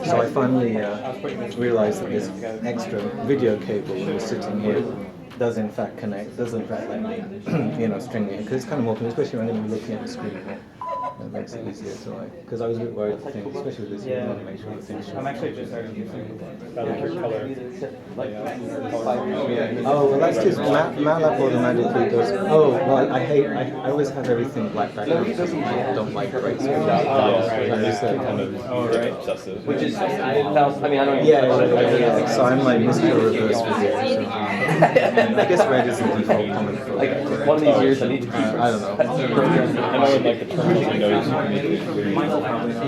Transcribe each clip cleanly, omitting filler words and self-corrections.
So I finally realized that this extra video cable that was sitting here does in fact connect, does in fact let me, string it, because it's kind of more convenient, especially when I'm looking at the screen here. That makes it easier to because I was a bit worried that things, especially with this, you want to make sure that things. I'm actually just starting to color. Oh, well, that's just Matlab automatically does. Oh, well, I always have everything black background because I don't like breaks. Oh, right. Obsessive. Which is, I mean, I don't Yeah. So I'm like Mr. Reverse Video. So, I guess red is the default color for like one of these years I need to keep. I don't know. I know in like the terms and knows you can make it very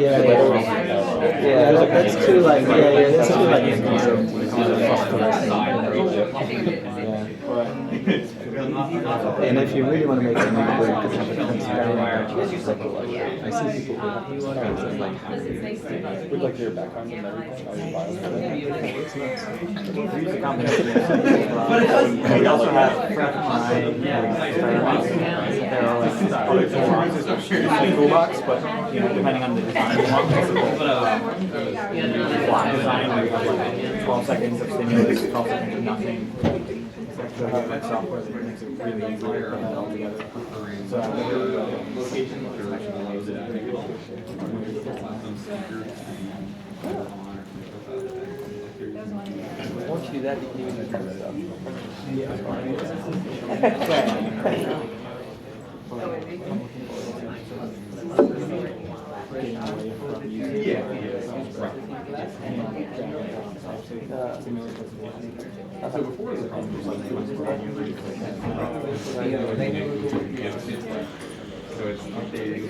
Yeah, that's too like that's too like and if you really want to make it more good, you could have a transparent. I see people who have transparent and like with like your background and everything. We also have fMRI, toolbox, but depending on the design, design 12 seconds of stimulus, 12 seconds of nothing. That software that makes it really easy to put that all together. So Once you do that, you can even do stuff. So before the so it's updating,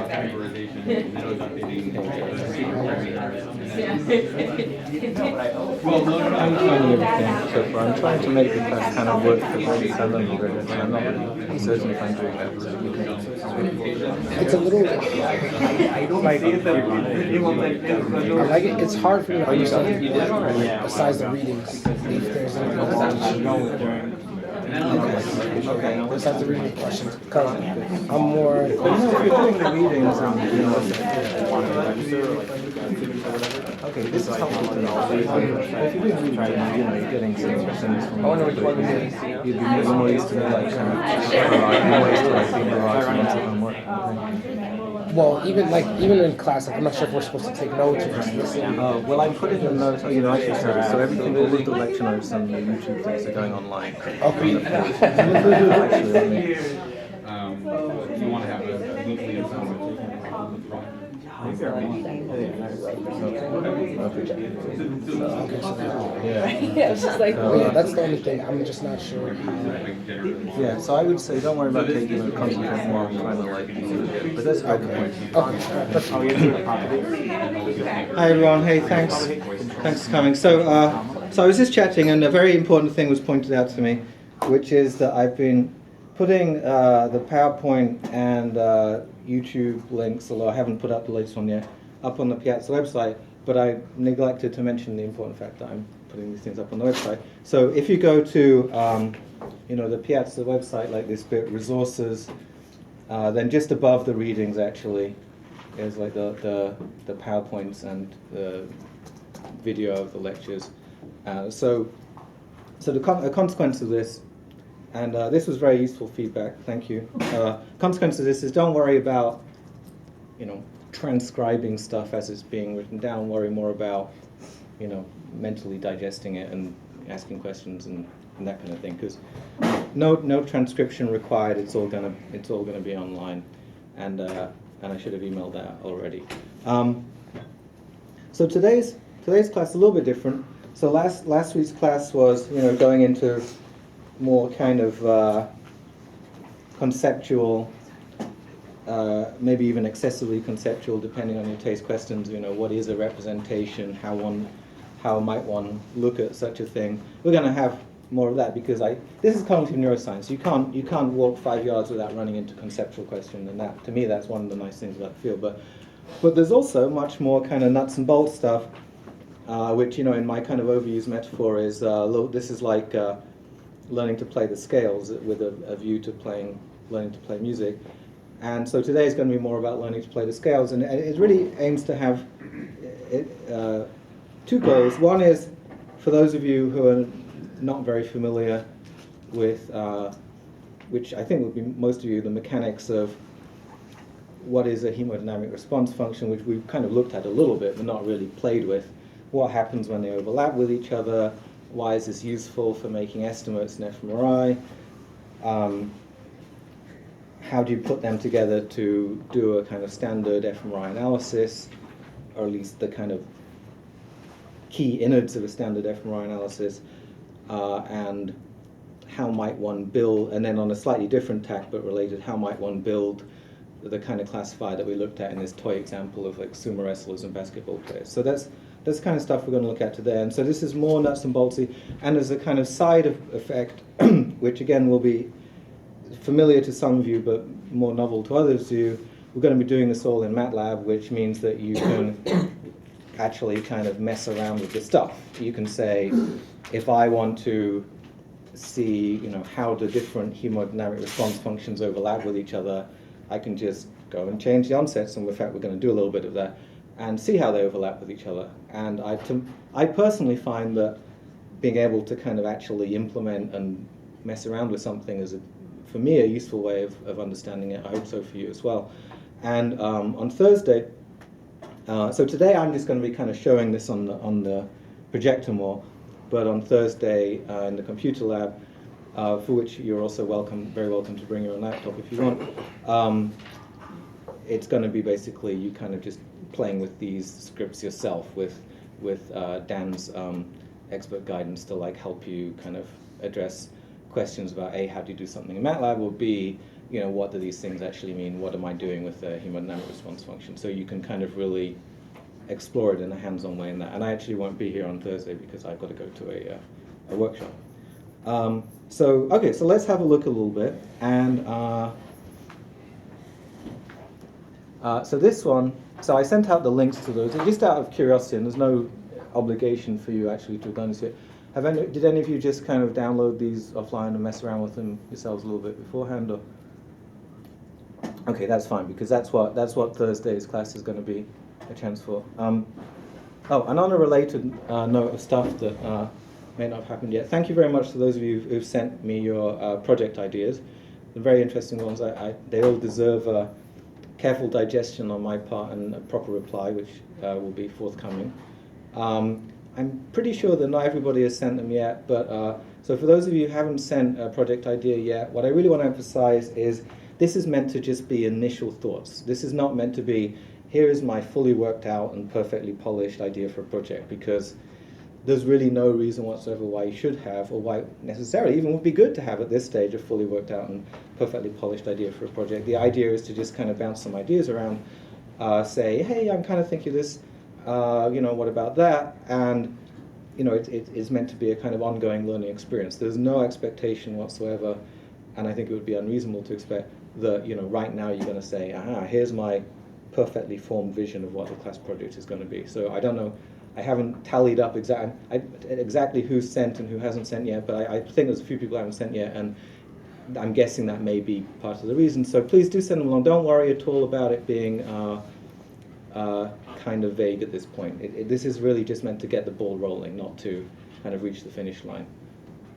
categorization, and then it's updating. Well, no, I'm finding everything so far. I'm trying to make the class kind of work for my salon already, and I'm not really certain if I'm doing that. It's a little like I like it. It's hard for me to understand besides the readings. If there's anything else okay. Besides the reading questions, because I'm more. But if you're doing the readings, okay, this is helpful to know. If you're doing readings, you're getting some things from. I wonder which one is You'd be more used to like kind of more used to like being arguments and homework. Well, even in class, I'm not sure if we're supposed to take notes or just listen. Well, I put it in notes. I should say so. Everything, all of the lecture notes and the YouTube things are going online. Okay. You want to have a weekly Yeah, it's just like that's the only thing. I'm just not sure. Yeah, so I would say don't worry about taking it. Concentrate more on trying to like. But that's a good point. Hi everyone. Hey, thanks for coming. So I was just chatting, and a very important thing was pointed out to me, which is that I've been putting the PowerPoint and YouTube links, although I haven't put up the latest one yet, up on the Piazza website, but I neglected to mention the important fact that I'm putting these things up on the website. So if you go to the Piazza website, like this bit, resources, then just above the readings actually is like the PowerPoints and the video of the lectures. So the consequence of this, and this was very useful feedback, thank you. Consequence of this is don't worry about, transcribing stuff as it's being written down. Worry more about, mentally digesting it and asking questions and that kind of thing. Because no transcription required. It's all gonna be online, and I should have emailed that already. So today's class is a little bit different. So last week's class was going into more kind of conceptual, maybe even excessively conceptual, depending on your taste questions. What is a representation? How might one look at such a thing? We're going to have more of that because this is cognitive neuroscience. You can't walk 5 yards without running into conceptual question, and that to me that's one of the nice things about the field. But there's also much more kind of nuts and bolts stuff, which in my kind of overused metaphor is this is like learning to play the scales with a view to learning to play music. And so today is going to be more about learning to play the scales, and it really aims to have two goals. One is for those of you who are not very familiar with, which I think would be most of you, the mechanics of what is a hemodynamic response function, which we've kind of looked at a little bit but not really played with. What happens when they overlap with each other? Why is this useful for making estimates in fMRI? How do you put them together to do a kind of standard fMRI analysis, or at least the kind of key innards of a standard fMRI analysis, and how might one build, and then on a slightly different tack but related, how might one build the kind of classifier that we looked at in this toy example of like sumo wrestlers and basketball players. So that's the kind of stuff we're going to look at today. And so this is more nuts and boltsy, and as a kind of side effect, which again will be familiar to some of you but more novel to others of you, we're going to be doing this all in Matlab, which means that you can actually kind of mess around with the stuff. You can say, if I want to see, how the different hemodynamic response functions overlap with each other, I can just go and change the onsets, and in fact we're going to do a little bit of that, and see how they overlap with each other. And I personally find that being able to kind of actually implement and mess around with something is, for me, a useful way of understanding it. I hope so for you as well. And on Thursday, so today I'm just going to be kind of showing this on the projector more, but on Thursday in the computer lab, for which you're also very welcome to bring your own laptop if you want. It's going to be basically you kind of just playing with these scripts yourself with Dan's expert guidance to like help you kind of address questions about A, how do you do something in Matlab, or B, what do these things actually mean? What am I doing with the hemodynamic response function? So you can kind of really explore it in a hands-on way in that. And I actually won't be here on Thursday because I've got to go to a workshop. So let's have a look a little bit. And so this one, so I sent out the links to those, just out of curiosity, and there's no obligation for you actually to have done this yet. Did any of you just kind of download these offline and mess around with them yourselves a little bit beforehand? Or? Okay, that's fine, because that's what Thursday's class is going to be a chance for. Oh, and on a related note of stuff that may not have happened yet, thank you very much to those of you who've sent me your project ideas. The very interesting ones. They all deserve careful digestion on my part and a proper reply, which will be forthcoming. I'm pretty sure that not everybody has sent them yet, but so for those of you who haven't sent a project idea yet, what I really want to emphasize is this is meant to just be initial thoughts. This is not meant to be, here is my fully worked out and perfectly polished idea for a project, because there's really no reason whatsoever why you should have, or why necessarily even would be good to have at this stage a fully worked out and perfectly polished idea for a project. The idea is to just kind of bounce some ideas around, say, hey, I'm kind of thinking this, what about that? And it is meant to be a kind of ongoing learning experience. There's no expectation whatsoever, and I think it would be unreasonable to expect that right now you're going to say, here's my perfectly formed vision of what the class project is going to be. So I don't know, I haven't tallied up exactly who's sent and who hasn't sent yet, but I think there's a few people who haven't sent yet, and I'm guessing that may be part of the reason. So please do send them along. Don't worry at all about it being kind of vague at this point. This is really just meant to get the ball rolling, not to kind of reach the finish line.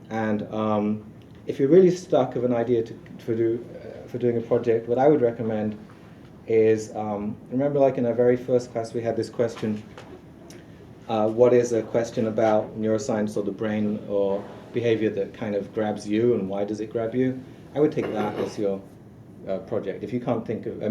And if you're really stuck of an idea for doing a project, what I would recommend is, remember like in our very first class we had this question, what is a question about neuroscience or the brain or behavior that kind of grabs you, and why does it grab you? I would take that as your project. If you can't think of,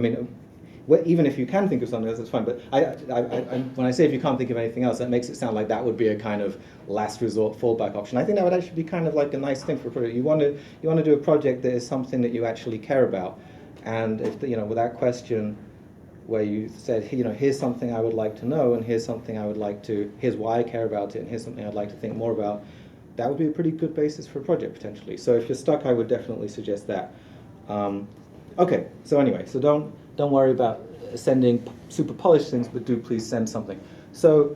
even if you can think of something else, that's fine. But when I say if you can't think of anything else, that makes it sound like that would be a kind of last resort fallback option. I think that would actually be kind of like a nice thing for a project. You want to do a project that is something that you actually care about, and if with that question, where you said, here's something I would like to know, and here's something here's why I care about it, and here's something I'd like to think more about, that would be a pretty good basis for a project potentially. So if you're stuck, I would definitely suggest that. Okay, so anyway, so don't worry about sending super polished things, but do please send something. So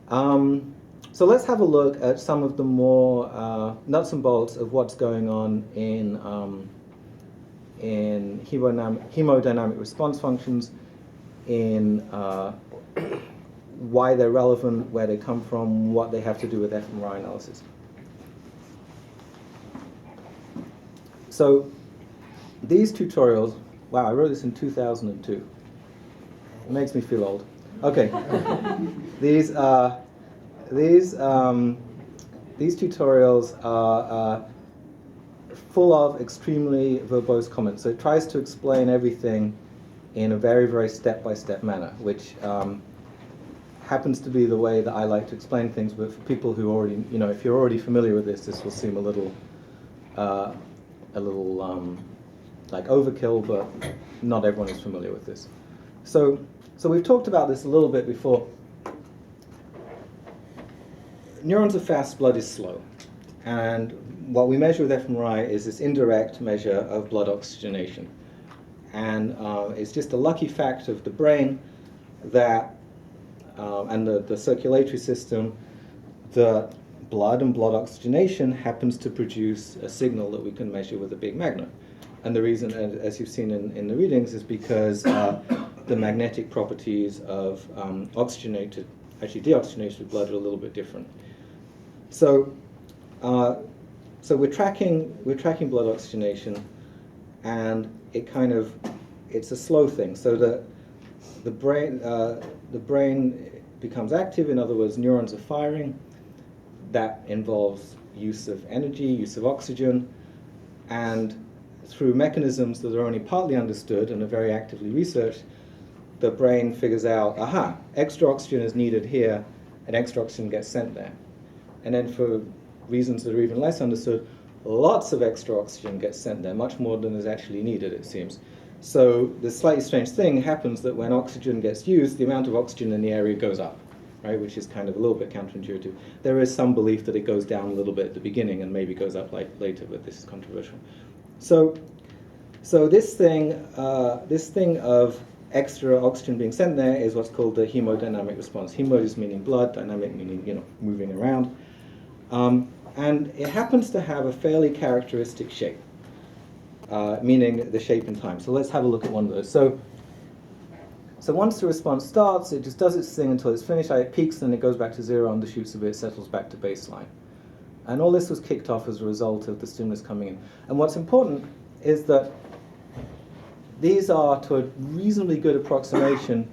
so let's have a look at some of the more nuts and bolts of what's going on in in hemodynamic response functions, in why they're relevant, where they come from, what they have to do with fMRI analysis. So these tutorials, wow, I wrote this in 2002. It makes me feel old. Okay, these tutorials are full of extremely verbose comments. So it tries to explain everything in a very, very step-by-step manner, which happens to be the way that I like to explain things. But for people who already, if you're already familiar with this will seem a little like overkill, but not everyone is familiar with this. So we've talked about this a little bit before. Neurons are fast, blood is slow. And what we measure with fMRI is this indirect measure of blood oxygenation. And it's just a lucky fact of the brain that, and the circulatory system, that blood and blood oxygenation happens to produce a signal that we can measure with a big magnet. And the reason, as you've seen in the readings, is because the magnetic properties of deoxygenated blood are a little bit different. So we're tracking blood oxygenation, and it's a slow thing. So the brain becomes active. In other words, neurons are firing. That involves use of energy, use of oxygen, and through mechanisms that are only partly understood and are very actively researched, the brain figures out, aha, extra oxygen is needed here, and extra oxygen gets sent there. And then for reasons that are even less understood, lots of extra oxygen gets sent there, much more than is actually needed, it seems. So the slightly strange thing happens that when oxygen gets used, the amount of oxygen in the area goes up, right, which is kind of a little bit counterintuitive. There is some belief that it goes down a little bit at the beginning and maybe goes up later, but this is controversial. So this thing of extra oxygen being sent there is what's called the hemodynamic response. Hemo is meaning blood, dynamic meaning moving around, and it happens to have a fairly characteristic shape, meaning the shape in time. So let's have a look at one of those. So once the response starts, it just does its thing until it's finished. It peaks, then it goes back to zero, undershoots a bit, settles back to baseline. And all this was kicked off as a result of the stimulus coming in. And what's important is that these are, to a reasonably good approximation,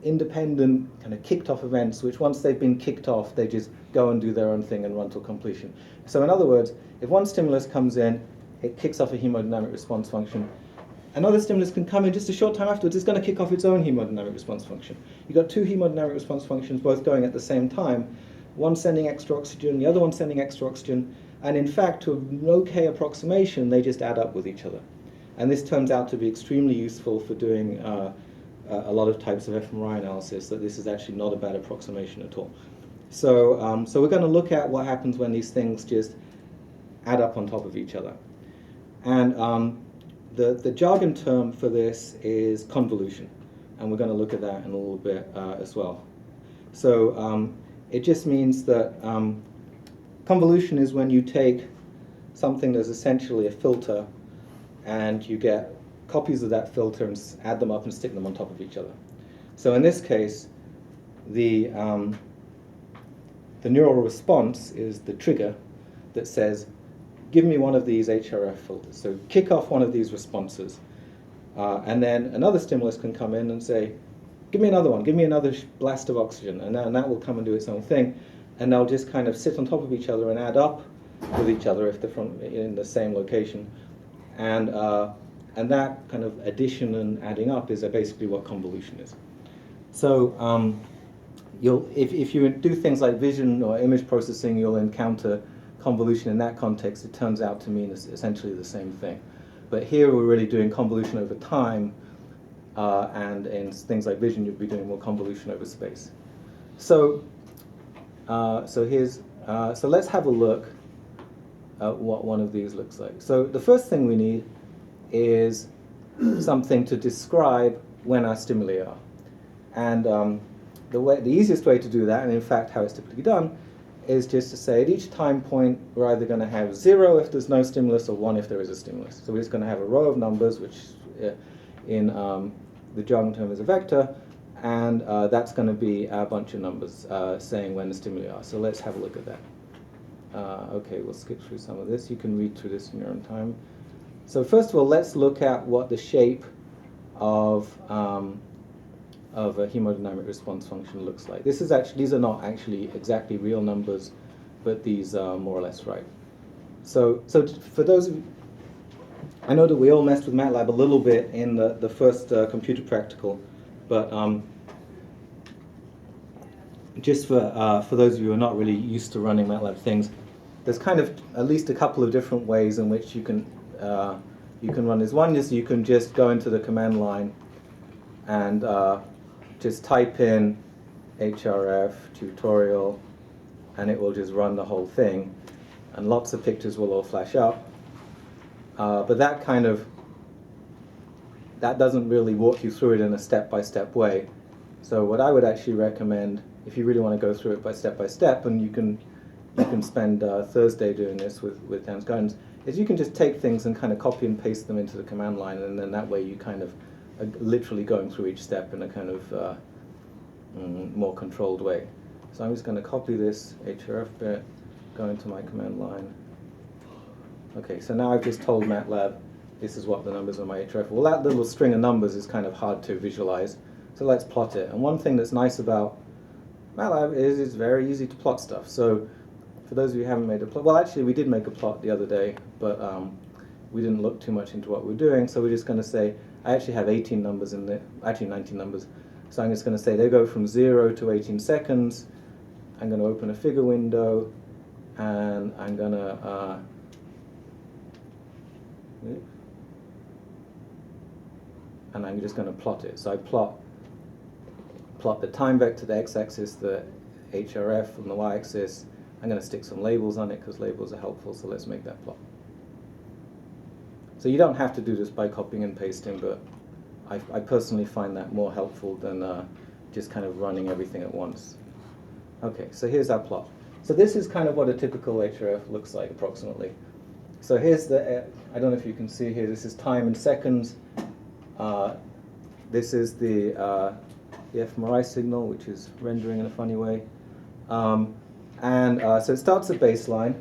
independent kind of kicked off events, which once they've been kicked off, they just go and do their own thing and run till completion. So in other words, if one stimulus comes in, it kicks off a hemodynamic response function. Another stimulus can come in just a short time afterwards. It's going to kick off its own hemodynamic response function. You've got two hemodynamic response functions both going at the same time, one sending extra oxygen, the other one sending extra oxygen, and in fact, to an okay approximation, they just add up with each other. And this turns out to be extremely useful for doing a lot of types of fMRI analysis, that this is actually not a bad approximation at all. So we're going to look at what happens when these things just add up on top of each other. And the jargon term for this is convolution, and we're going to look at that in a little bit as well. So it just means that convolution is when you take something that's essentially a filter and you get copies of that filter and add them up and stick them on top of each other. So in this case, the neural response is the trigger that says, give me one of these HRF filters. So kick off one of these responses. And then another stimulus can come in and say, give me another one, give me another blast of oxygen. And that will come and do its own thing. And they'll just kind of sit on top of each other and add up with each other if they're in the same location. And that kind of addition and adding up is basically what convolution is. So if you do things like vision or image processing, you'll encounter convolution in that context. It turns out to mean essentially the same thing. But here we're really doing convolution over time, and in things like vision, you'd be doing more convolution over space. So let's have a look at what one of these looks like. So the first thing we need is something to describe when our stimuli are. And the easiest way to do that, and in fact how it's typically done, is just to say at each time point we're either going to have 0 if there's no stimulus or 1 if there is a stimulus. So we're just going to have a row of numbers, which in the jargon term is a vector, and that's going to be our bunch of numbers saying when the stimuli are. So let's have a look at that. Okay, we'll skip through some of this. You can read through this in your own time. So first of all, let's look at what the shape of a hemodynamic response function looks like. These are not actually exactly real numbers, but these are more or less right. So for those of you, I know that we all messed with Matlab a little bit in the first computer practical, but just for those of you who are not really used to running Matlab things, there's kind of at least a couple of different ways in which you can run this. One is you can just go into the command line and just type in HRF tutorial, and it will just run the whole thing, and lots of pictures will all flash up. But that doesn't really walk you through it in a step-by-step way. So what I would actually recommend, if you really want to go through it by step, and you can spend Thursday doing this with Dan's guidance, is you can just take things and kind of copy and paste them into the command line, and then that way you kind of are literally going through each step in a kind of more controlled way. So I'm just going to copy this HRF bit, go into my command line. Okay, so now I've just told Matlab this is what the numbers of my HRF. Well, that little string of numbers is kind of hard to visualize, so let's plot it. And one thing that's nice about Matlab is it's very easy to plot stuff. So for those of you who haven't made a plot, well, actually we did make a plot the other day, but we didn't look too much into what we're doing, so we're just going to say, I actually have 18 numbers in there, actually 19 numbers, so I'm just going to say they go from 0 to 18 seconds. I'm going to open a figure window, and I'm going to and I'm just going to plot it. So I plot the time vector, the x-axis, the HRF on the y-axis. I'm going to stick some labels on it because labels are helpful, so let's make that plot. So you don't have to do this by copying and pasting, but I personally find that more helpful than just kind of running everything at once. Okay, so here's our plot. So this is kind of what a typical HRF looks like, approximately. So here's the, I don't know if you can see here, this is time in seconds. This is the fMRI signal, which is rendering in a funny way. So it starts at baseline,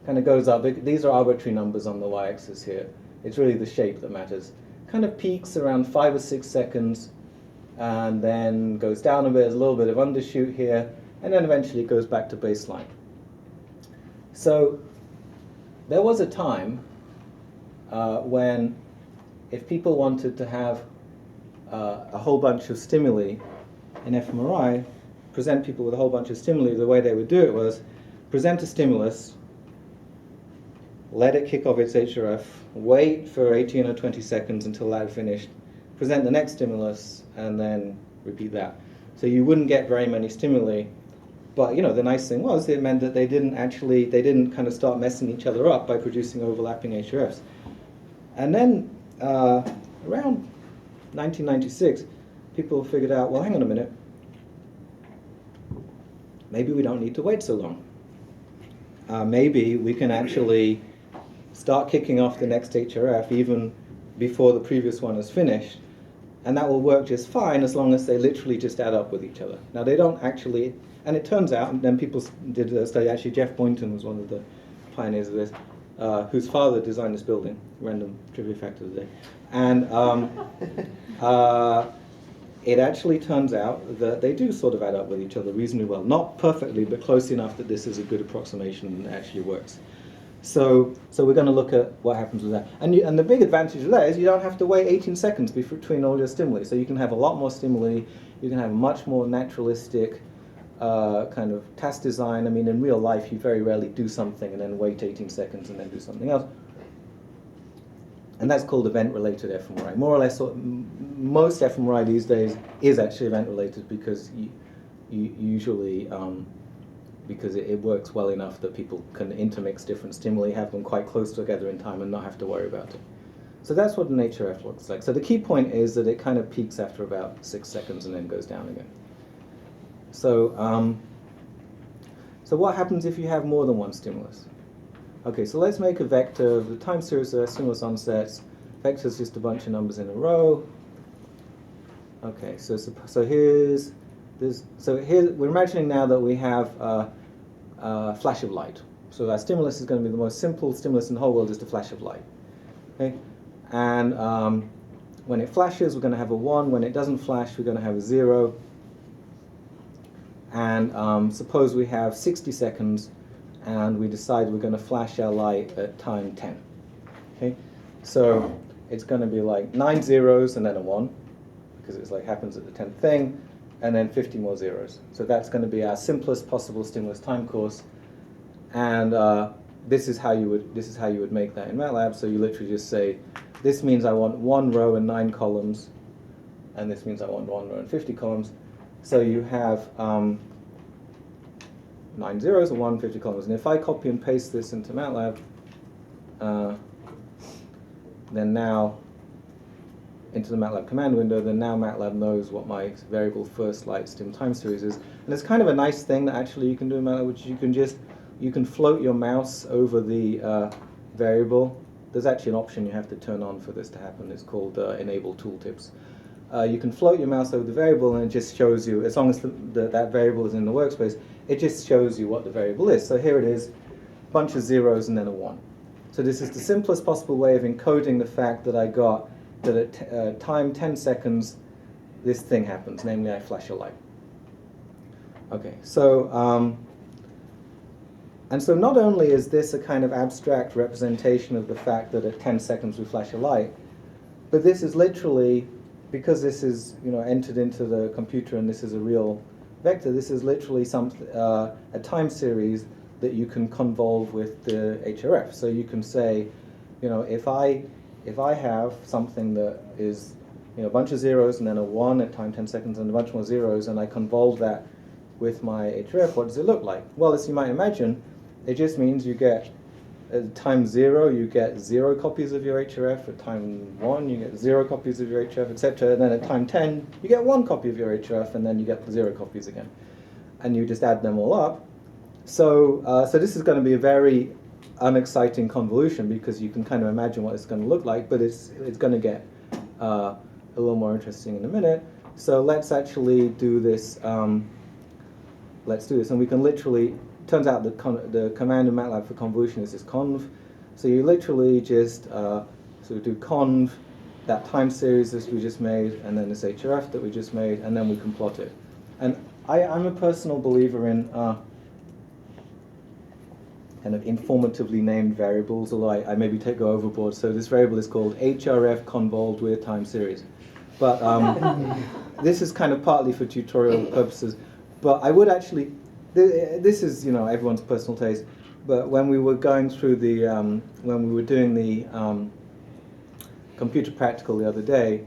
kind of goes up. These are arbitrary numbers on the y-axis here. It's really the shape that matters. Kind of peaks around 5 or 6 seconds, and then goes down a bit. There's a little bit of undershoot here, and then eventually it goes back to baseline. So there was a time when if people wanted to have a whole bunch of stimuli in fMRI, present people with a whole bunch of stimuli, the way they would do it was present a stimulus, let it kick off its HRF, wait for 18 or 20 seconds until that had finished, present the next stimulus, and then repeat that. So you wouldn't get very many stimuli, but the nice thing was it meant that they didn't kind of start messing each other up by producing overlapping HRFs. And then around 1996, people figured out, well, hang on a minute, maybe we don't need to wait so long. Maybe we can actually start kicking off the next HRF even before the previous one is finished, and that will work just fine as long as they literally just add up with each other. Now they don't actually, and it turns out, and then people did a study, actually Jeff Boynton was one of the pioneers of this, whose father designed this building, random trivia fact of the day, and it actually turns out that they do sort of add up with each other reasonably well. Not perfectly, but close enough that this is a good approximation and it actually works. So we're going to look at what happens with that. And the big advantage of that is you don't have to wait 18 seconds between all your stimuli. So you can have a lot more stimuli, you can have a much more naturalistic kind of task design. I mean, in real life, you very rarely do something and then wait 18 seconds and then do something else. And that's called event-related fMRI. More or less, most fMRI these days is actually event-related because you usually, because it works well enough that people can intermix different stimuli, have them quite close together in time and not have to worry about it. So that's what an HRF looks like. So the key point is that it kind of peaks after about 6 seconds and then goes down again. So So what happens if you have more than one stimulus? Okay, so let's make a vector of the time series of stimulus onsets. Vector is just a bunch of numbers in a row. Okay, so here's this. So here we're imagining now that we have a flash of light. So our stimulus is going to be the most simple stimulus in the whole world, is the flash of light. Okay, and when it flashes, we're going to have a 1. When it doesn't flash, we're going to have a 0. And suppose we have 60 seconds, and we decide we're going to flash our light at time 10. Okay, so it's going to be like 9 zeros and then a 1, because it's like happens at the 10th thing, and then 50 more zeros. So that's going to be our simplest possible stimulus time course. And this is how you would make that in Matlab. So you literally just say, this means I want 1 row and 9 columns, and this means I want 1 row and 50 columns. So you have 9 zeros and 1, 50 columns. And if I copy and paste this into Matlab, then now into the Matlab command window, then now Matlab knows what my variable first light stim time series is. And it's kind of a nice thing that actually you can do in Matlab, which you can float your mouse over the variable. There's actually an option you have to turn on for this to happen. It's called enable tooltips. You can float your mouse over the variable, and it just shows you, as long as that variable is in the workspace, it just shows you what the variable is. So here it is, a bunch of zeros and then a 1. So this is the simplest possible way of encoding the fact that I got that at time 10 seconds, this thing happens, namely I flash a light. Okay, so and so not only is this a kind of abstract representation of the fact that at 10 seconds we flash a light, but this is literally, because this is entered into the computer and this is a real vector, this is literally a time series that you can convolve with the HRF. So you can say, if I have something that is a bunch of zeros and then a 1 at time 10 seconds and a bunch more zeros, and I convolve that with my HRF, what does it look like? Well, as you might imagine, it just means you get, at time 0, you get 0 copies of your HRF. At time 1, you get 0 copies of your HRF, etc. And then at time 10, you get 1 copy of your HRF, and then you get 0 copies again. And you just add them all up. So this is going to be a very unexciting convolution, because you can kind of imagine what it's going to look like, but it's going to get a little more interesting in a minute. So let's actually do this. Let's do this, and we can literally. Turns out the command in Matlab for convolution is this conv. So you literally just sort of do conv, that time series that we just made, and then this HRF that we just made, and then we can plot it. And I'm a personal believer in kind of informatively named variables, although I maybe go overboard. So this variable is called HRF convolved with time series. But this is kind of partly for tutorial purposes. But I would actually. This is, everyone's personal taste, but when we were going through the, when we were doing the computer practical the other day,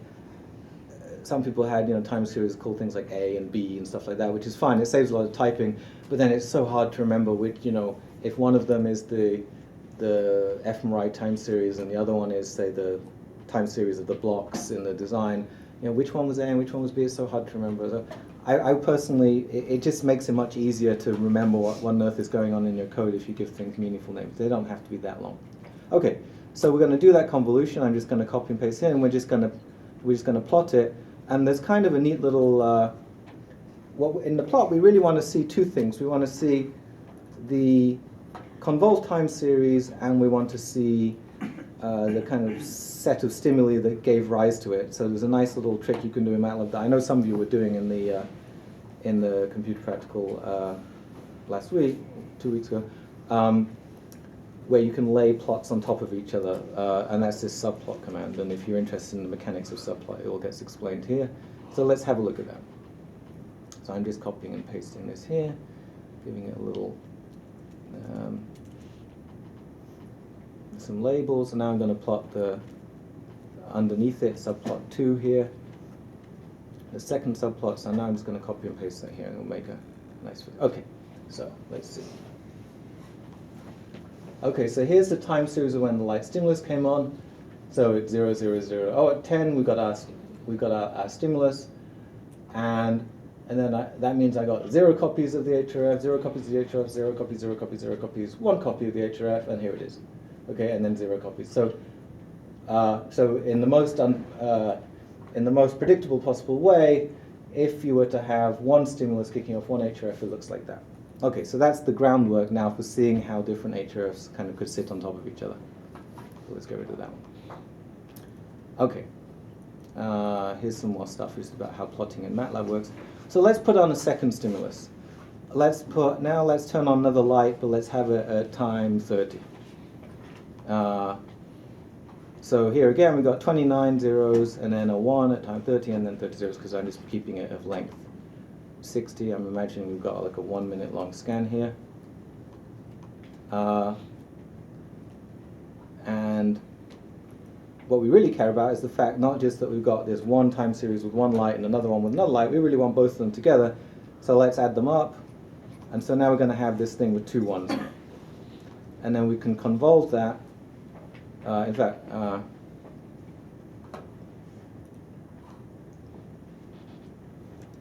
some people had, time series called things like A and B and stuff like that, which is fine. It saves a lot of typing, but then it's so hard to remember which, if one of them is the fMRI time series and the other one is, say, the time series of the blocks in the design, which one was A and which one was B is so hard to remember. So I personally, it just makes it much easier to remember what on earth is going on in your code if you give things meaningful names. They don't have to be that long. Okay, so we're going to do that convolution. I'm just going to copy and paste here, and we're just going to plot it. And there's kind of a neat little. In the plot, we really want to see two things. We want to see the convolved time series, and we want to see the kind of set of stimuli that gave rise to it. So there's a nice little trick you can do in Matlab that I know some of you were doing in the computer practical last week, 2 weeks ago, where you can lay plots on top of each other, and that's this subplot command. And if you're interested in the mechanics of subplot, it all gets explained here. So let's have a look at that. So I'm just copying and pasting this here, giving it a little some labels, and now I'm going to plot the underneath it subplot 2 here, the second subplot. So now I'm just going to copy and paste that here, and it'll make a nice video. Okay, so let's see. Okay, so here's the time series of when the light stimulus came on. So it's 0, 0, 0. Oh, at 10 we got our stimulus, and And then that means I got 0 copies of the HRF, 0 copies of the HRF, 0 copies, 0 copies, 0 copies, 1 copy of the HRF, and here it is. Okay, and then 0 copies. So, so in the most predictable possible way, if you were to have one stimulus kicking off one HRF, it looks like that. Okay, so that's the groundwork now for seeing how different HRFs kind of could sit on top of each other. So let's get rid of that one. Okay, here's some more stuff just about how plotting in Matlab works. So let's put on a second stimulus. Let's turn on another light, but let's have it at time 30. So here again, we've got 29 zeros, and then a 1 at time 30, and then 30 zeros, because I'm just keeping it of length 60. I'm imagining we've got like a 1 minute long scan here. And what we really care about is the fact not just that we've got this one time series with one light and another one with another light, we really want both of them together. So let's add them up. And so now we're going to have this thing with 2 ones. And then we can convolve that. In fact,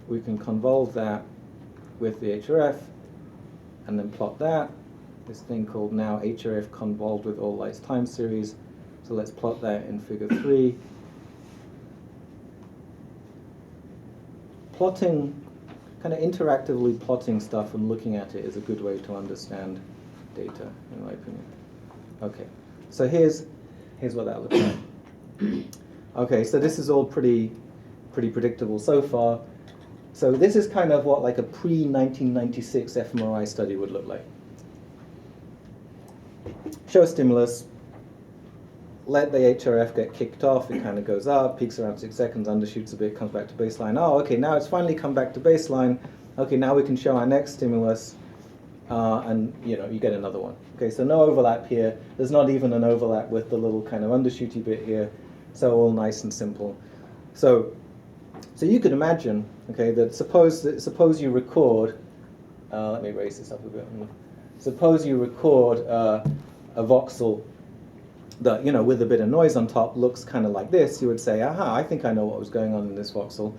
we can convolve that with the HRF and then plot that. This thing called now HRF convolved with all lights time series. So let's plot that in figure 3. Plotting, kind of interactively plotting stuff and looking at it is a good way to understand data, in my opinion. Okay, so here's what that looks like. Okay, so this is all pretty predictable so far. So this is kind of what like a pre-1996 fMRI study would look like. Show a stimulus, let the HRF get kicked off, it kind of goes up, peaks around 6 seconds, undershoots a bit, comes back to baseline. Oh, okay, now it's finally come back to baseline. Okay, now we can show our next stimulus, and you get another one. Okay, so no overlap here. There's not even an overlap with the little kind of undershooty bit here. So all nice and simple. So you could imagine, okay, that suppose you record. Let me raise this up a bit. Suppose you record a voxel that, with a bit of noise on top looks kind of like this. You would say, aha, I think I know what was going on in this voxel.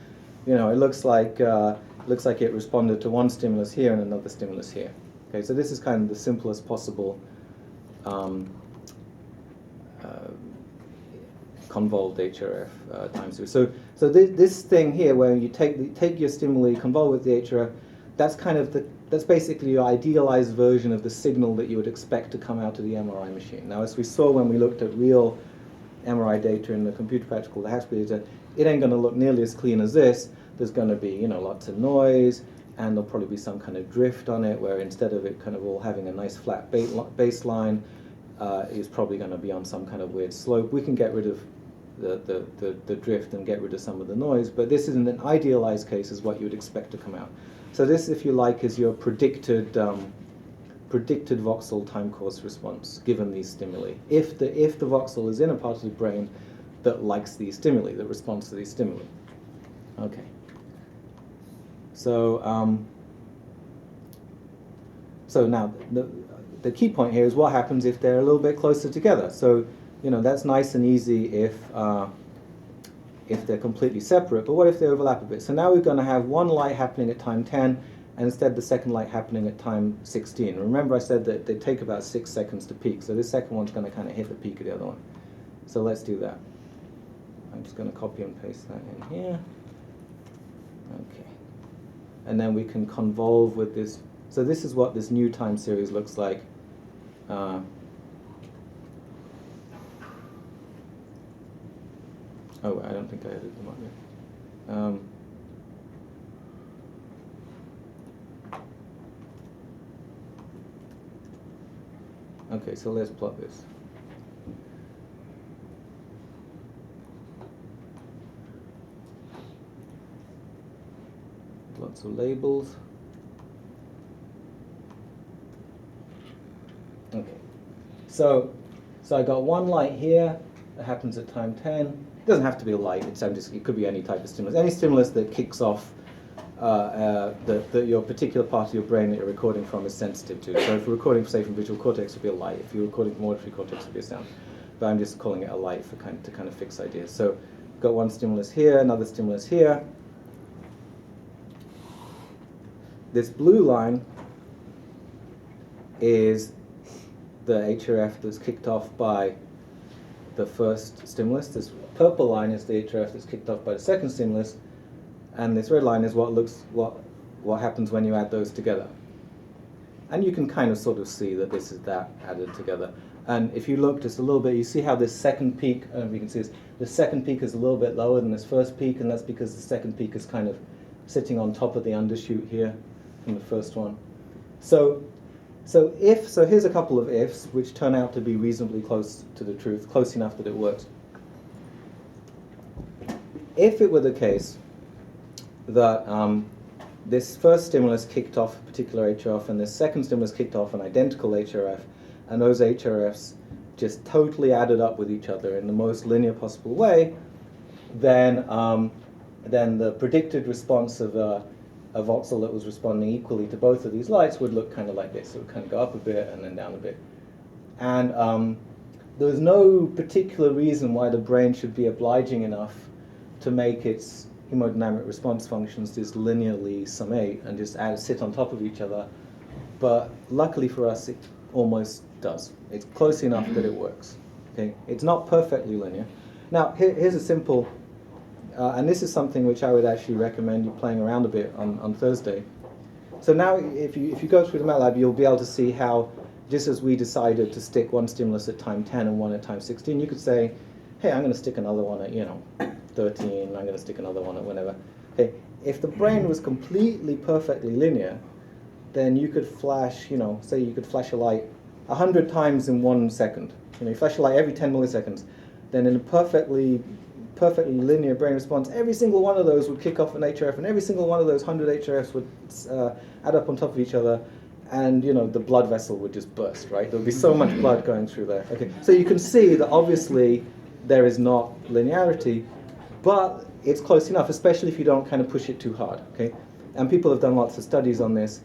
It looks like it responded to one stimulus here and another stimulus here. Okay, so this is kind of the simplest possible convolved HRF time series. So this thing here, where you take your stimuli, convolve with the HRF, that's basically your idealized version of the signal that you would expect to come out of the MRI machine. Now, as we saw when we looked at real MRI data in the computer patch called the Haskell data, it ain't going to look nearly as clean as this. There's going to be, lots of noise, and there'll probably be some kind of drift on it, where instead of it kind of all having a nice flat baseline, it's probably going to be on some kind of weird slope. We can get rid of the drift and get rid of some of the noise, but this isn't an idealized case as what you would expect to come out. So this, if you like, is your predicted voxel time course response given these stimuli. If the voxel is in a part of the brain that likes these stimuli, that responds to these stimuli. Okay. So so now the key point here is what happens if they're a little bit closer together. So that's nice and easy if they're completely separate, but what if they overlap a bit? So now we're going to have one light happening at time 10, and instead the second light happening at time 16. Remember I said that they take about 6 seconds to peak, so this second one's going to kind of hit the peak of the other one. So let's do that. I'm just going to copy and paste that in here. Okay. And then we can convolve with this. So this is what this new time series looks like. Oh, I don't think I added them up yet. Okay, so let's plot this. Lots of labels. Okay, so I got one light here that happens at time 10. It doesn't have to be a light. It could be any type of stimulus. Any stimulus that kicks off that your particular part of your brain that you're recording from is sensitive to. So if you're recording, say, from visual cortex, it would be a light. If you're recording from auditory cortex, it would be a sound. But I'm just calling it a light to kind of fix ideas. So got one stimulus here, another stimulus here. this blue line is the HRF that's kicked off by the first stimulus. This purple line is the HRF that's kicked off by the second stimulus, and this red line is what happens when you add those together. And you can kind of sort of see that this is that added together. And if you look just a little bit, you see how this second peak, I don't know if you can see this, the second peak is a little bit lower than this first peak, and that's because the second peak is kind of sitting on top of the undershoot here from the first one. So here's a couple of ifs, which turn out to be reasonably close to the truth, close enough that it works. If it were the case that this first stimulus kicked off a particular HRF, and this second stimulus kicked off an identical HRF, and those HRFs just totally added up with each other in the most linear possible way, then the predicted response of a voxel that was responding equally to both of these lights would look kind of like this. It would kind of go up a bit and then down a bit. And there was no particular reason why the brain should be obliging enough to make its hemodynamic response functions just linearly summate and just sit on top of each other. But luckily for us, it almost does. It's close enough that it works. Okay? It's not perfectly linear. Now, here's a simple, and this is something which I would actually recommend you playing around a bit on Thursday. So now, if you go through the Matlab, you'll be able to see how, just as we decided to stick one stimulus at time 10 and one at time 16, you could say, hey, I'm going to stick another one at, 13, I'm going to stick another one at whenever. Okay, if the brain was completely perfectly linear, then you could flash, say you could flash a light 100 times in 1 second. You flash a light every 10 milliseconds. Then in a perfectly linear brain response, every single one of those would kick off an HRF, and every single one of those 100 HRFs would add up on top of each other, and the blood vessel would just burst, right? There would be so much blood going through there. Okay, so you can see that obviously there is not linearity, but it's close enough, especially if you don't kind of push it too hard. Okay, and people have done lots of studies on this.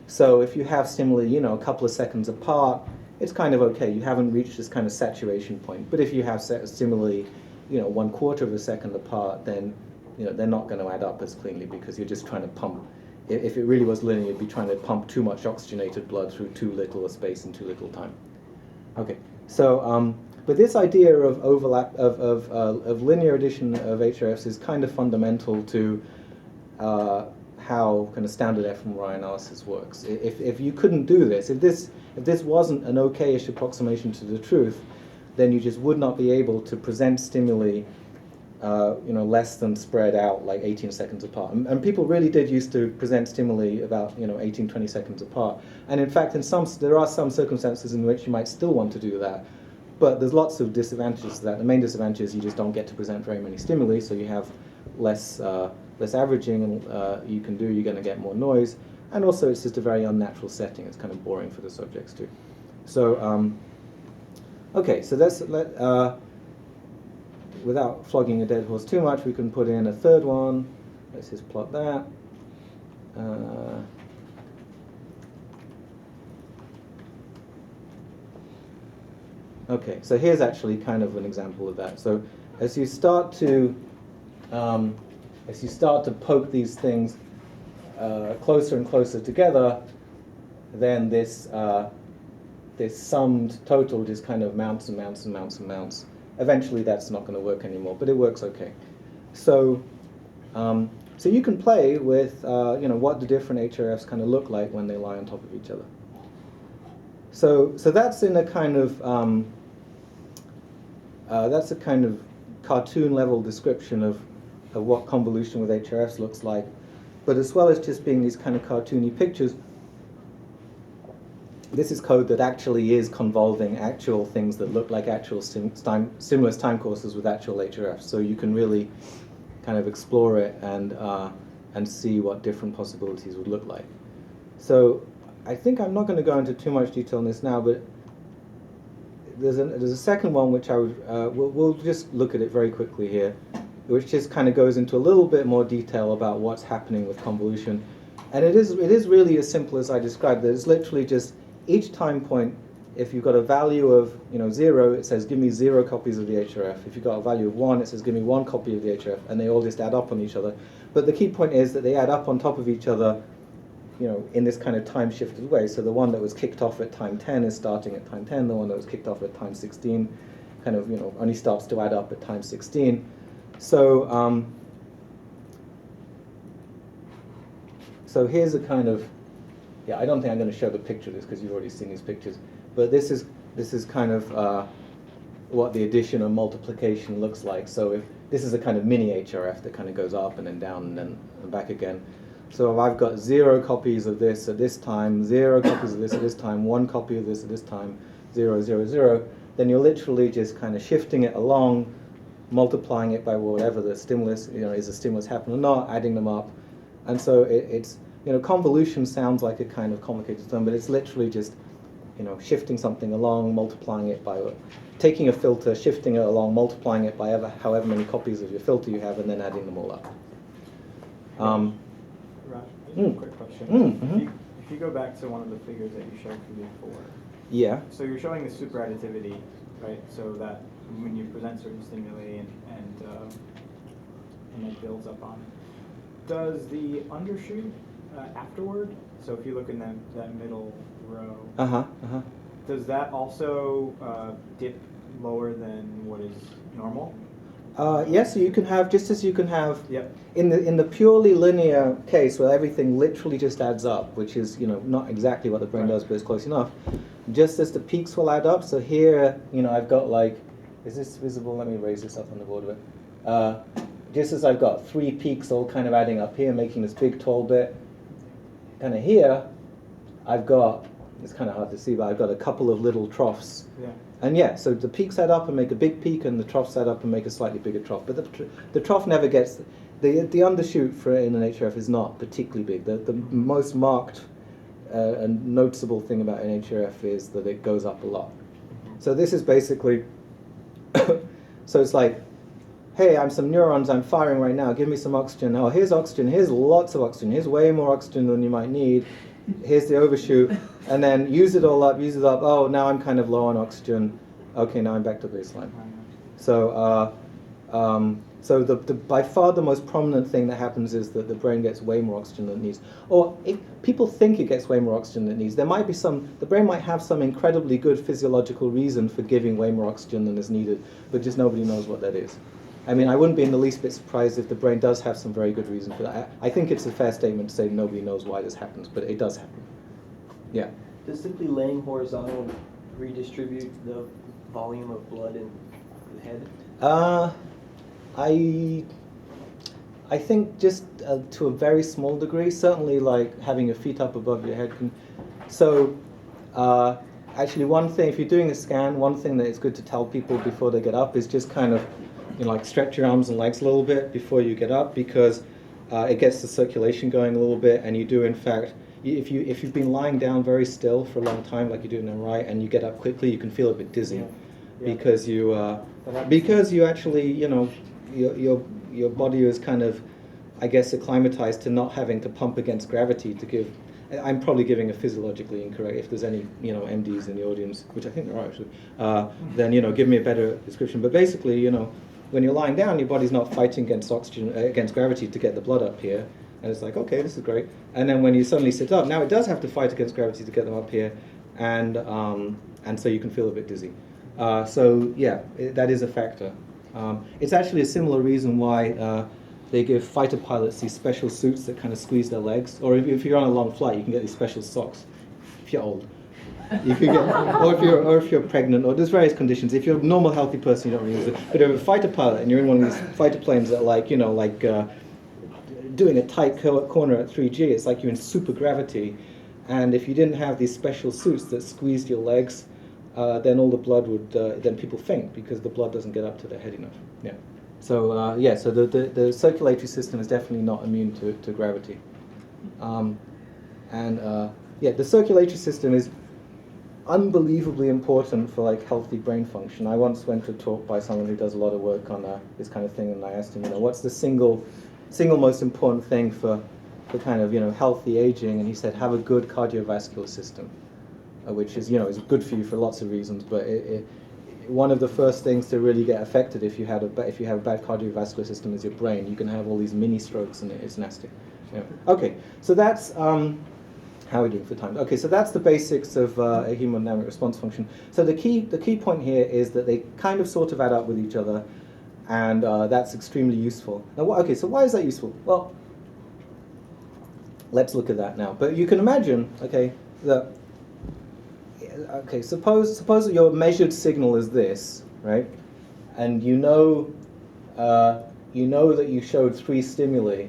So if you have stimuli, a couple of seconds apart, it's kind of okay. You haven't reached this kind of saturation point. But if you have stimuli, 1/4 of a second apart, then they're not going to add up as cleanly because you're just trying to pump. If it really was linear, you'd be trying to pump too much oxygenated blood through too little a space and too little time. Okay, so but this idea of overlap of linear addition of HRFs is kind of fundamental to how kind of standard fMRI analysis works. If you couldn't do this, if this wasn't an okay-ish approximation to the truth, then you just would not be able to present stimuli, less than spread out like 18 seconds apart. And people really did used to present stimuli about 18, 20 seconds apart. And in fact, there are some circumstances in which you might still want to do that. But there's lots of disadvantages to that. The main disadvantage is you just don't get to present very many stimuli, so you have less averaging, and you're going to get more noise. And also, it's just a very unnatural setting. It's kind of boring for the subjects too. So, okay, so without flogging a dead horse too much, we can put in a third one. Let's just plot that. Okay, so here's actually kind of an example of that. So as you start to poke these things closer and closer together, then this summed total just kind of mounts and mounts and mounts and mounts. Eventually, that's not going to work anymore, but it works okay. So so you can play with what the different HRFs kind of look like when they lie on top of each other. So that's in a kind of that's a kind of cartoon level description of what convolution with HRFs looks like. But as well as just being these kind of cartoony pictures, this is code that actually is convolving actual things that look like actual stimulus time courses with actual HRFs. So you can really kind of explore it and see what different possibilities would look like. So I think I'm not going to go into too much detail on this now, but there's a second one which I would we'll just look at it very quickly here, which just kind of goes into a little bit more detail about what's happening with convolution. And it is really as simple as I described it. It's literally just each time point, if you've got a value of 0, it says give me 0 copies of the HRF. If you've got a value of 1, it says give me 1 copy of the HRF, and they all just add up on each other. But the key point is that they add up on top of each other in this kind of time shifted way. So the one that was kicked off at time 10 is starting at time 10. The one that was kicked off at time 16 kind of, only starts to add up at time 16. So, so here's a kind of, I don't think I'm going to show the picture of this because you've already seen these pictures. But this is kind of what the addition or multiplication looks like. So if this is a kind of mini HRF that kind of goes up and then down and then back again. So if I've got 0 copies of this at this time, 0 copies of this at this time, 1 copy of this at this time, 0, 0, 0, then you're literally just kind of shifting it along, multiplying it by whatever the stimulus, is the stimulus happen or not, adding them up. And so it's, convolution sounds like a kind of complicated term, but it's literally just, shifting something along, multiplying it by, taking a filter, shifting it along, multiplying it by however many copies of your filter you have, and then adding them all up. Raj, I have a quick question. If you go back to one of the figures that you showed before, Yeah. so you're showing the superadditivity, right? So that when you present certain stimuli and it builds up on it. Does the undershoot afterward? So if you look in that middle row, does that also dip lower than what is normal? Yes, so you can have, just as you can have, Yep. in the purely linear case where everything literally just adds up, which is, not exactly what the brain does, but it's close enough, just as the peaks will add up. So here, I've got like, is this visible? Let me raise this up on the board a bit. Just as I've got 3 peaks all kind of adding up here, making this big tall bit, kind of here, I've got, it's kind of hard to see, but I've got a couple of little troughs. Yeah. And so the peaks add up and make a big peak, and the troughs add up and make a slightly bigger trough. But the trough never gets, the undershoot for in an HRF is not particularly big. The most marked and noticeable thing about an HRF is that it goes up a lot. So this is basically, so it's like, hey, I'm some neurons, I'm firing right now, give me some oxygen. Oh, here's oxygen, here's lots of oxygen, here's way more oxygen than you might need. Here's the overshoot, and then use it all up, oh, now I'm kind of low on oxygen. Okay, now I'm back to baseline. So, so the by far the most prominent thing that happens is that the brain gets way more oxygen than it needs. Or if people think it gets way more oxygen than it needs, there might be the brain might have some incredibly good physiological reason for giving way more oxygen than is needed, but just nobody knows what that is. I mean, I wouldn't be in the least bit surprised if the brain does have some very good reason for that. I think it's a fair statement to say nobody knows why this happens, but it does happen. Yeah. Does simply laying horizontal redistribute the volume of blood in the head? I think just to a very small degree. Certainly, like having your feet up above your head can. So, actually, one thing, if you're doing a scan, one thing that it's good to tell people before they get up is just kind of, like stretch your arms and legs a little bit before you get up, because it gets the circulation going a little bit, and you do, in fact, if you've been lying down very still for a long time, like you do in MRI, and you get up quickly, you can feel a bit dizzy, because you actually, your body is kind of, I guess, acclimatized to not having to pump against gravity to give. I'm probably giving a physiologically incorrect. If there's any, MDs in the audience, which I think there are actually, then give me a better description. But basically, when you're lying down, your body's not fighting against oxygen, against gravity to get the blood up here, and it's like, okay, this is great. And then when you suddenly sit up, now it does have to fight against gravity to get them up here, and so you can feel a bit dizzy. That is a factor. It's actually a similar reason why they give fighter pilots these special suits that kind of squeeze their legs, or if you're on a long flight, you can get these special socks. If you're old. You could get, or if you're pregnant, or there's various conditions. If you're a normal, healthy person, you don't really use it. But if you're a fighter pilot and you're in one of these fighter planes that are doing a tight corner at 3G, it's like you're in super gravity. And if you didn't have these special suits that squeezed your legs, then all the blood would, then people faint because the blood doesn't get up to their head enough. Yeah. So so the circulatory system is definitely not immune to gravity. The circulatory system is unbelievably important for healthy brain function. I once went to a talk by someone who does a lot of work on this kind of thing, and I asked him, what's the single most important thing for kind of healthy aging, and he said, have a good cardiovascular system, which is is good for you for lots of reasons, but one of the first things to really get affected if you have a bad cardiovascular system is your brain. You can have all these mini strokes, and it's nasty. Yeah. Okay, so that's How are we doing for time? Okay, so that's the basics of a hemodynamic response function. So the key point here is that they kind of sort of add up with each other, and that's extremely useful. Now, okay, so why is that useful? Well, let's look at that now. But you can imagine, okay, that suppose that your measured signal is this, right? And you know that you showed 3 stimuli.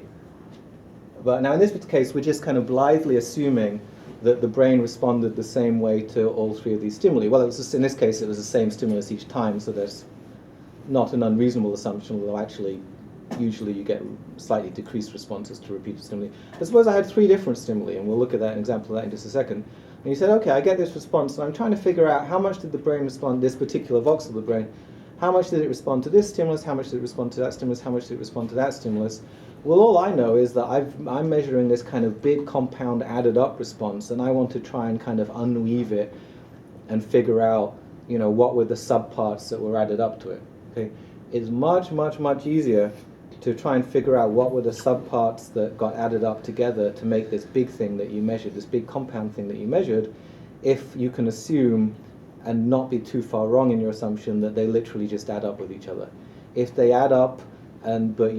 But now in this case, we're just kind of blithely assuming that the brain responded the same way to all 3 of these stimuli. Well, in this case, it was the same stimulus each time, so there's not an unreasonable assumption, although actually, usually you get slightly decreased responses to repeated stimuli. But suppose I had 3 different stimuli, and we'll look at that, an example of that in just a second. And you said, okay, I get this response, and I'm trying to figure out how much did the brain respond, this particular voxel of the brain, how much did it respond to this stimulus, how much did it respond to that stimulus, how much did it respond to that stimulus. Well, all I know is that I'm measuring this kind of big compound added up response, and I want to try and kind of unweave it and figure out, what were the subparts that were added up to it. Okay, it's much, much, much easier to try and figure out what were the subparts that got added up together to make this big thing that you measured, this big compound thing that you measured, if you can assume and not be too far wrong in your assumption that they literally just add up with each other. If they add up, but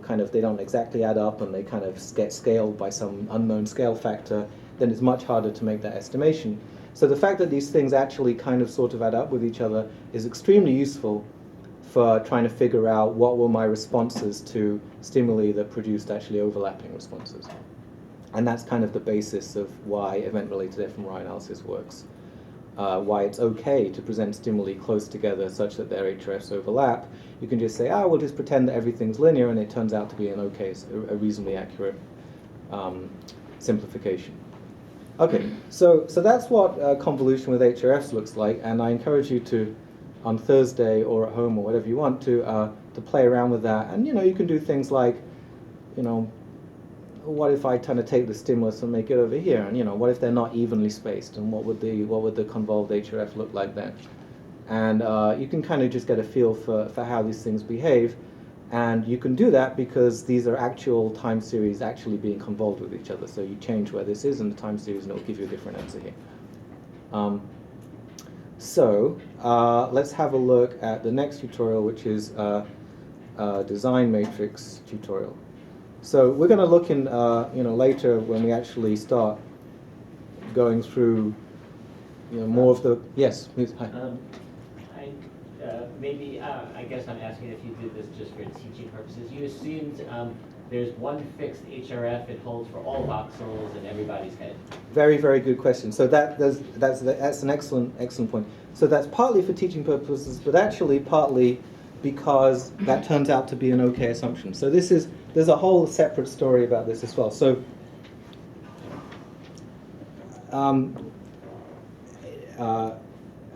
kind of they don't exactly add up and they kind of get scaled by some unknown scale factor, then it's much harder to make that estimation. So the fact that these things actually kind of sort of add up with each other is extremely useful for trying to figure out what were my responses to stimuli that produced actually overlapping responses. And that's kind of the basis of why event-related fMRI analysis works. Why it's okay to present stimuli close together such that their HRFs overlap. You can just say, we'll just pretend that everything's linear, and it turns out to be a reasonably accurate simplification. Okay, so that's what convolution with HRFs looks like, and I encourage you to, on Thursday or at home or whatever you want, to play around with that. And you can do things like, what if I kind of take the stimulus and make it over here, and what if they're not evenly spaced, and what would the convolved HRF look like then? And you can kind of just get a feel for how these things behave, and you can do that because these are actual time series actually being convolved with each other. So you change where this is in the time series, and it will give you a different answer here. Let's have a look at the next tutorial, which is design matrix tutorial. So we're going to look in, later when we actually start going through, more of the. Yes, please. Hi. I guess I'm asking if you did this just for teaching purposes. You assumed there's one fixed HRF, it holds for all voxels in everybody's head. Very, very good question. So that's an excellent point. So that's partly for teaching purposes, but actually partly because that turns out to be an okay assumption. So there's a whole separate story about this as well. So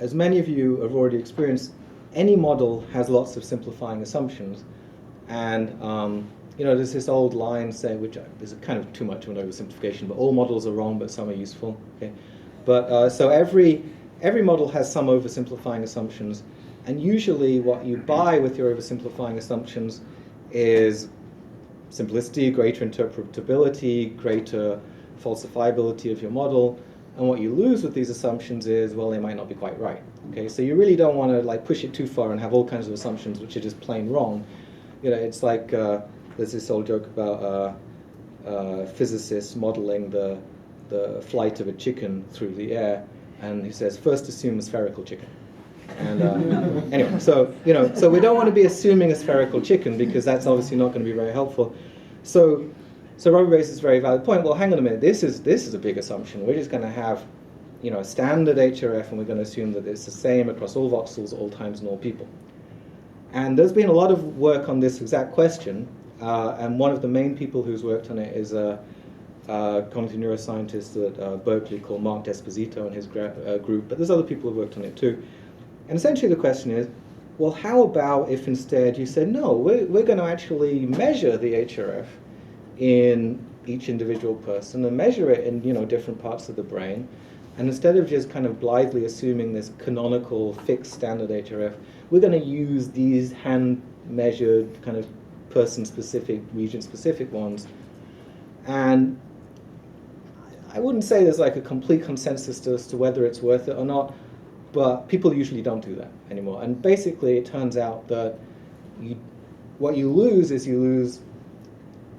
as many of you have already experienced, any model has lots of simplifying assumptions, and there's this old line saying, which is kind of too much of an oversimplification, but all models are wrong, but some are useful. Okay, but so every model has some oversimplifying assumptions, and usually what you buy with your oversimplifying assumptions is simplicity, greater interpretability, greater falsifiability of your model. And what you lose with these assumptions is, well, they might not be quite right. Okay, so you really don't want to push it too far and have all kinds of assumptions which are just plain wrong. It's like there's this old joke about physicists modeling the flight of a chicken through the air, and he says, first assume a spherical chicken. And anyway, so we don't want to be assuming a spherical chicken because that's obviously not going to be very helpful. So Robbie raises a very valid point. Well, hang on a minute. This is a big assumption. We're just going to have, a standard HRF, and we're going to assume that it's the same across all voxels, all times, and all people. And there's been a lot of work on this exact question, and one of the main people who's worked on it is a cognitive neuroscientist at Berkeley called Mark Desposito and his group. But there's other people who've worked on it too. And essentially the question is, well, how about if instead you said, no, we're going to actually measure the HRF in each individual person and measure it in different parts of the brain, and instead of just kind of blithely assuming this canonical fixed standard HRF, we're going to use these hand-measured kind of person-specific, region-specific ones. And I wouldn't say there's like a complete consensus as to whether it's worth it or not, but people usually don't do that anymore. And basically, it turns out that what you lose is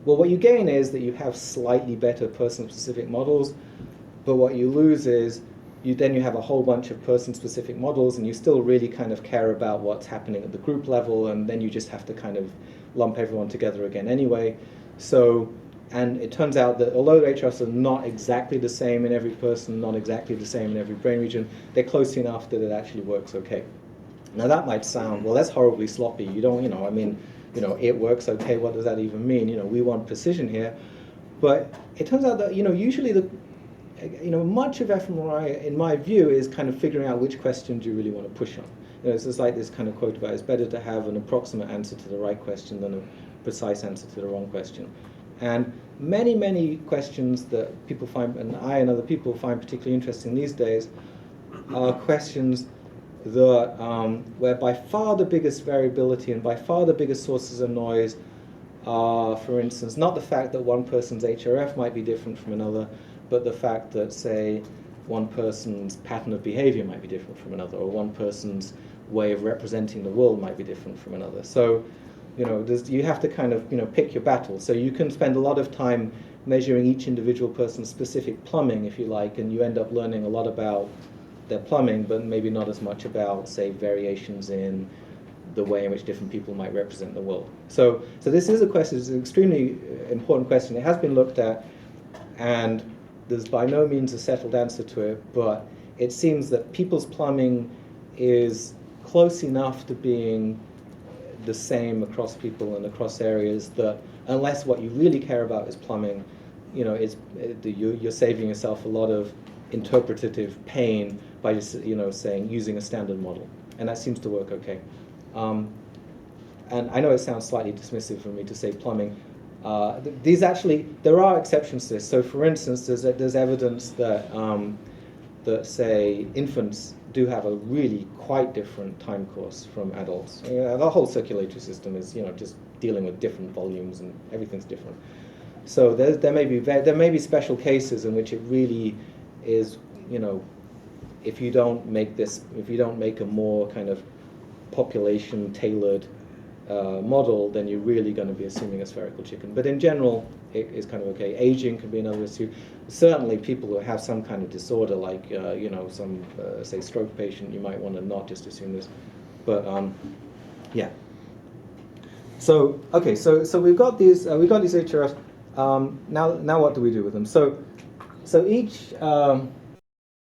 well, what you gain is that you have slightly better person-specific models, but what you lose is you have a whole bunch of person-specific models, and you still really kind of care about what's happening at the group level, and then you just have to kind of lump everyone together again anyway. So, and it turns out that although HRFs are not exactly the same in every person, not exactly the same in every brain region, they're close enough that it actually works okay. Now that might sound, well, that's horribly sloppy. You don't, I mean, it works okay. What does that even mean? We want precision here. But it turns out that, usually much of fMRI, in my view, is kind of figuring out which questions you really want to push on. It's just like this kind of quote about it's better to have an approximate answer to the right question than a precise answer to the wrong question. And many, many questions that people find, and I and other people find particularly interesting these days, are questions that where by far the biggest variability and by far the biggest sources of noise are, for instance, not the fact that one person's HRF might be different from another, but the fact that, say, one person's pattern of behavior might be different from another, or one person's way of representing the world might be different from another. So, you have to kind of, pick your battle. So you can spend a lot of time measuring each individual person's specific plumbing, if you like, and you end up learning a lot about their plumbing, but maybe not as much about, say, variations in the way in which different people might represent the world. So this is a question, it's an extremely important question. It has been looked at, and there's by no means a settled answer to it, but it seems that people's plumbing is close enough to being the same across people and across areas that, unless what you really care about is plumbing, you're saving yourself a lot of interpretative pain by just saying using a standard model, and that seems to work okay. And I know it sounds slightly dismissive for me to say plumbing. There are exceptions to this. So, for instance, there's evidence that say infants do have a really quite different time course from adults. The whole circulatory system is just dealing with different volumes and everything's different. So there may be special cases in which it really is, if you don't make a more kind of population tailored model, then you're really going to be assuming a spherical chicken. But in general, it is kind of okay. Aging can be another issue. Certainly, people who have some kind of disorder, like some say stroke patient, you might want to not just assume this. But yeah. So okay, so we've got these HRFs. Now what do we do with them? So each